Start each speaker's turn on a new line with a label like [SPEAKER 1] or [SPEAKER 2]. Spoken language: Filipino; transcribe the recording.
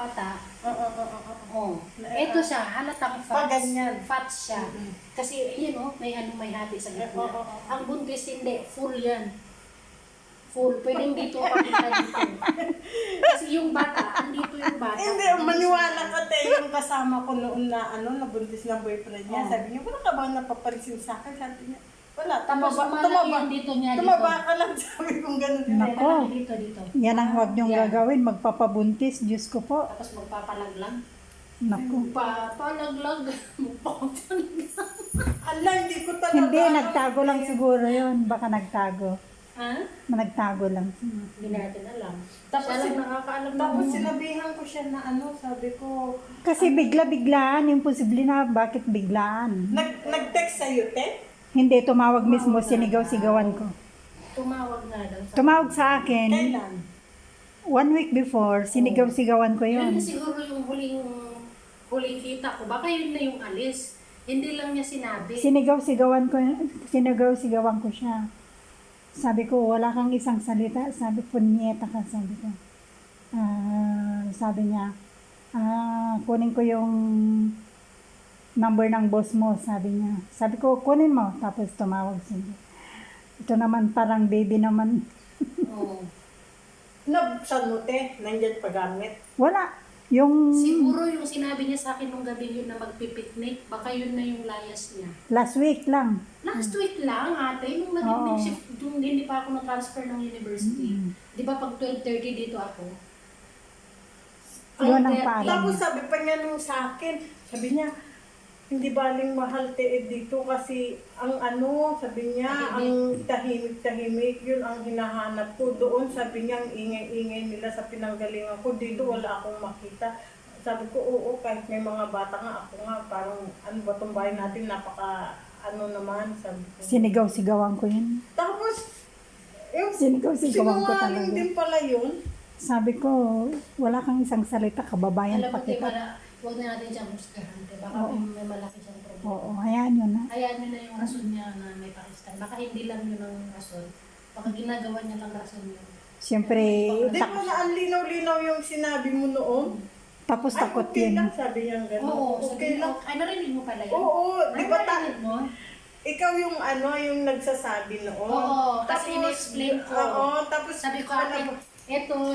[SPEAKER 1] bata,
[SPEAKER 2] Oo.
[SPEAKER 1] ito siya, halatang
[SPEAKER 2] Pa, ganyan.
[SPEAKER 1] fat siya. Kasi, yun o, may hati sa gitna. Ang buntis hindi, full yan. Full, pwedeng dito, pagkita dito. Kasi yung bata, andito yung bata.
[SPEAKER 2] Hindi, maniwala ka yung kasama ko noon na nabuntis ng boyfriend niya. Sabi niya, wala ka ba napapansin sa akin? Sabi niya, wala.
[SPEAKER 1] Tapos malaki yung dito niya dito.
[SPEAKER 2] Tumaba ka lang, sabi kong ganun.
[SPEAKER 3] Nako.
[SPEAKER 1] Dito.
[SPEAKER 3] Yan ang huwag niyong
[SPEAKER 1] Yan.
[SPEAKER 3] gagawin, magpapabuntis, Diyos ko po.
[SPEAKER 1] Tapos magpapalaglang.
[SPEAKER 3] Naku.
[SPEAKER 1] Papalaglag. Magpapalaglag.
[SPEAKER 2] Ala, hindi ko talaga.
[SPEAKER 3] Hindi, nagtago lang siguro yon. Baka nagtago.
[SPEAKER 1] Ha?
[SPEAKER 3] Nagtago lang.
[SPEAKER 1] Hindi natin alam.
[SPEAKER 2] Tapos,
[SPEAKER 1] Siya lang nakakaalam na
[SPEAKER 2] tapos sinabihan ko siya na sabi ko,
[SPEAKER 3] Kasi bigla-biglaan, imposible na bakit biglaan.
[SPEAKER 2] nag-text sa'yo, te?
[SPEAKER 3] Hindi, tumawag mismo, sinigaw-sigawan ko.
[SPEAKER 1] tumawag nga daw.
[SPEAKER 3] Tumawag sa akin,
[SPEAKER 2] Kailan?
[SPEAKER 3] 1 week before, sinigaw-sigawan ko
[SPEAKER 1] Yun
[SPEAKER 3] yun.
[SPEAKER 1] siguro yung huling kita ko. Baka yun na yung alis. Hindi lang niya sinabi.
[SPEAKER 3] Sinigaw-sigawan ko siya. Sabi ko, wala kang isang salita. Sabi ko, nieta ka, sabi ko. Sabi niya, kunin ko yung number ng boss mo, sabi niya. Sabi ko, kunin mo. Tapos tumawag siya. Ito naman parang baby naman.
[SPEAKER 1] Oo.
[SPEAKER 2] Saan mo, te? Nandyan pagamit?
[SPEAKER 3] Wala. Yung
[SPEAKER 1] Siguro yung sinabi niya sa akin nung gabi yun na magpipiknik, baka yun na yung layas niya.
[SPEAKER 3] last week lang.
[SPEAKER 1] Last week lang, ate, nung nag shift, nung hindi pa ako na-transfer ng university. Di ba pag 12:30 dito ako?
[SPEAKER 3] Yun ang
[SPEAKER 1] 12:30.
[SPEAKER 3] paalam.
[SPEAKER 2] Tapos sabi pa niya nung sa akin, sabi niya, hindi baling mahal te dito kasi ang sabi niya, ang tahimik-tahimik, yun ang hinahanap ko doon. Sabi niya, ang ingay-ingay nila sa pinanggalingan ko, dito wala akong makita. Sabi ko, oo, kahit may mga bata nga, ako nga, parang ba tong bahay natin, napaka, naman, sabi ko.
[SPEAKER 3] Sinigaw-sigawan ko yun.
[SPEAKER 2] Tapos, yung
[SPEAKER 3] Sinigaw-sigawan ko
[SPEAKER 2] sinungaling
[SPEAKER 3] talaga.
[SPEAKER 2] din pala yun.
[SPEAKER 3] Sabi ko, wala kang isang salita, kababayan
[SPEAKER 1] Alam mo,
[SPEAKER 3] pa kita.
[SPEAKER 1] huwag na natin siyang husgahan. Baka may malaki siyang problema.
[SPEAKER 3] Oo, hayaan yun na.
[SPEAKER 1] Hayaan nyo na yung rason niya na may Pakistan. Baka hindi lang yun ang rason. Baka ginagawa niya lang rason yun.
[SPEAKER 3] Siyempre,
[SPEAKER 2] Di ba na ang linaw-linaw yung sinabi mo noon?
[SPEAKER 3] tapos
[SPEAKER 2] Ay,
[SPEAKER 3] takot
[SPEAKER 2] okay
[SPEAKER 3] yun.
[SPEAKER 2] lang, sabi niya gano'n.
[SPEAKER 1] Oo,
[SPEAKER 2] okay lang.
[SPEAKER 1] Ay, narinig mo pala yun?
[SPEAKER 2] Oo, di ba
[SPEAKER 1] Narinig mo?
[SPEAKER 2] ikaw yung yung nagsasabi noon.
[SPEAKER 1] Oo, kasi in-explain ko.
[SPEAKER 2] Oo, tapos
[SPEAKER 1] Sabi ko, ate, eto,